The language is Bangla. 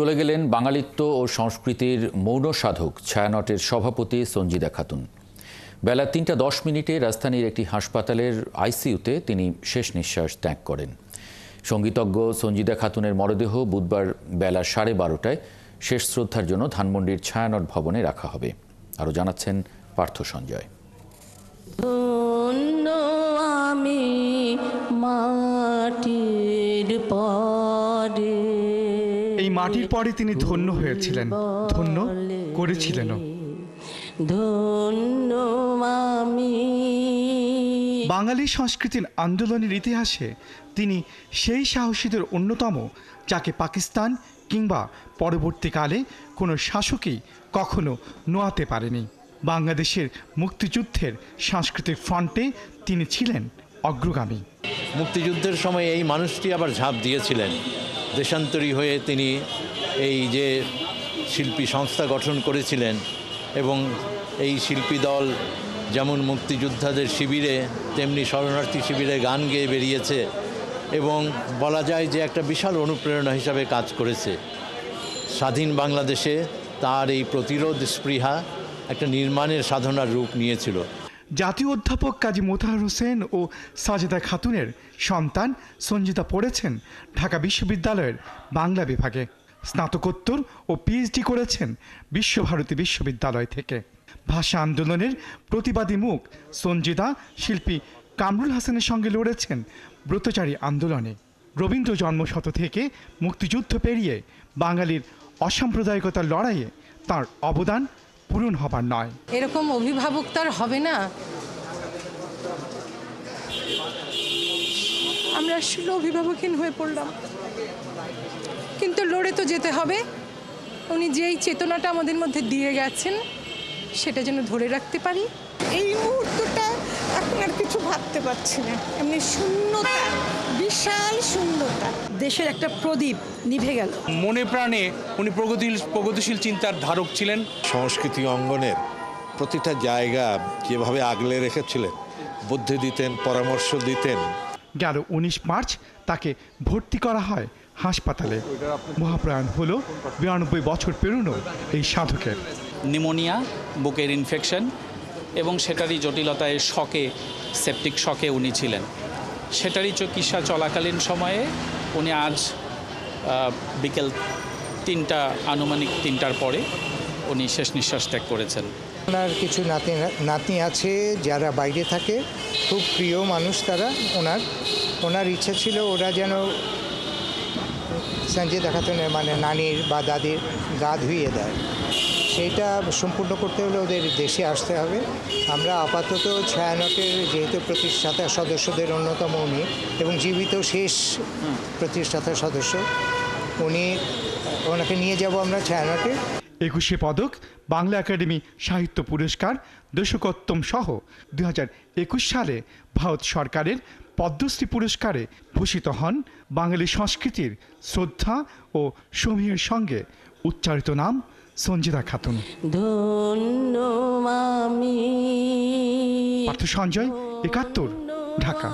চলে গেলেন বাঙালিত্ব ও সংস্কৃতির মৌন সাধক ছায়ানটের সভাপতি সঞ্জিদা খাতুন। বেলা ৩টা ১০ রাজধানীর একটি হাসপাতালের আইসিইউতে তিনি শেষ নিঃশ্বাস ত্যাগ করেন। সঙ্গীতজ্ঞ সঞ্জিদা খাতুনের মরদেহ বুধবার বেলা 12:30টায় শেষ শ্রদ্ধার জন্য ধানমন্ডির ছায়ানট ভবনে রাখা হবে। আরও জানাচ্ছেন পার্থ সঞ্জয়। এই মাটির পরে তিনি ধন্য হয়েছিলেন, ধন্য করেছিলেন। বাঙালি সংস্কৃতির আন্দোলনের ইতিহাসে তিনি সেই সাহসীদের অন্যতম, যাকে পাকিস্তান কিংবা পরবর্তীকালে কোনো শাসকই কখনো নোয়াতে পারেনি। বাংলাদেশের মুক্তিযুদ্ধের সাংস্কৃতিক ফ্রন্টে তিনি ছিলেন অগ্রগামী। মুক্তিযুদ্ধের সময় এই মানুষটি আবার ঝাঁপ দিয়েছিলেন। দেশান্তরী হয়ে তিনি এই যে শিল্পী সংস্থা গঠন করেছিলেন এবং এই শিল্পী দল যেমন মুক্তিযোদ্ধাদের শিবিরে তেমনি শরণার্থী শিবিরে গান গেয়ে বেরিয়েছে এবং বলা যায় যে একটা বিশাল অনুপ্রেরণা হিসাবে কাজ করেছে। স্বাধীন বাংলাদেশে তার এই প্রতিরোধ স্পৃহা একটা নির্মাণের সাধনার রূপ নিয়েছিল। জাতীয় অধ্যাপক কাজী মোতাহার হোসেন ও সাজেদা খাতুনের সন্তান সঞ্জিদা পড়েছেন ঢাকা বিশ্ববিদ্যালয়ের বাংলা বিভাগে। স্নাতকোত্তর ও পিএইচডি করেছেন বিশ্বভারতী বিশ্ববিদ্যালয় থেকে। ভাষা আন্দোলনের প্রতিবাদী মুখ সঞ্জিদা শিল্পী কামরুল হাসানের সঙ্গে লড়েছেন ব্রতচারী আন্দোলনে। রবীন্দ্র জন্মশত থেকে মুক্তিযুদ্ধ পেরিয়ে বাঙালির অসাম্প্রদায়িকতার লড়াইয়ে তার অবদান পূরণ হবার নয়। এরকম অভিভাবক তার হবে না। আমরা আসলে অভিভাবকহীন হয়ে পড়লাম, কিন্তু লড়ে তো যেতে হবে। উনি যেই চেতনাটা আমাদের মধ্যে দিয়ে গেছেন সেটা যেন ধরে রাখতে পারি। এই মুহূর্তটা এখন আর কিছু ভাবতে পারছি না, এমনি শূন্যতা, বিশাল শূন্যতা। দেশের একটা প্রদীপ নিভে গেল। মনে প্রাণে উনি প্রগতিশীল চিন্তার ধারক ছিলেন। সংস্কৃতি অঙ্গনের প্রতিটা জায়গা যেভাবে আগলে রেখেছিলেন, বুদ্ধি দিতেন, পরামর্শ দিতেন। গেল 19 মার্চ তাকে ভর্তি করা হয় হাসপাতালে। মহাপ্রয়াণ হলো 92 বছর পেরোনো এই সাধকের। নিউমোনিয়া, বুকের ইনফেকশন এবং সেটারই জটিলতায় সেপটিক শকে উনি ছিলেন। সেটারই চিকিৎসা চলাকালীন সময়ে উনি আজ বিকেল আনুমানিক 3টার পরে উনি শেষ নিঃশ্বাস ত্যাগ করেছেন। ওনার কিছু নাতনি আছে যারা বাইরে থাকে, খুব প্রিয় মানুষ তারা। ওনার ইচ্ছা ছিল ওরা যেন সঞ্জিদা খাতুনের মানে নানির বা দাদির গা ধুইয়ে দেয়। সেইটা সম্পূর্ণ করতে হলে ওদের দেশে আসতে হবে। আমরা আপাতত ছায়ানটের যেহেতু প্রতিষ্ঠাতা সদস্যদের অন্যতম উনি এবং জীবিত শেষ প্রতিষ্ঠাতা সদস্য, ওনাকে নিয়ে যাব আমরা ছায়ানটে। 21 পদক, বাংলা একাডেমি সাহিত্য পুরস্কার, দর্শকোত্তম সহ 2021 সালে ভারত সরকারের পদ্মশ্রী পুরস্কারে ভূষিত হন। বাঙালি সংস্কৃতির শ্রদ্ধা ও সমীহের সঙ্গে উচ্চারিত নাম সঞ্জিদা খাতুন। পার্থ সঞ্জয়, 71, ঢাকা।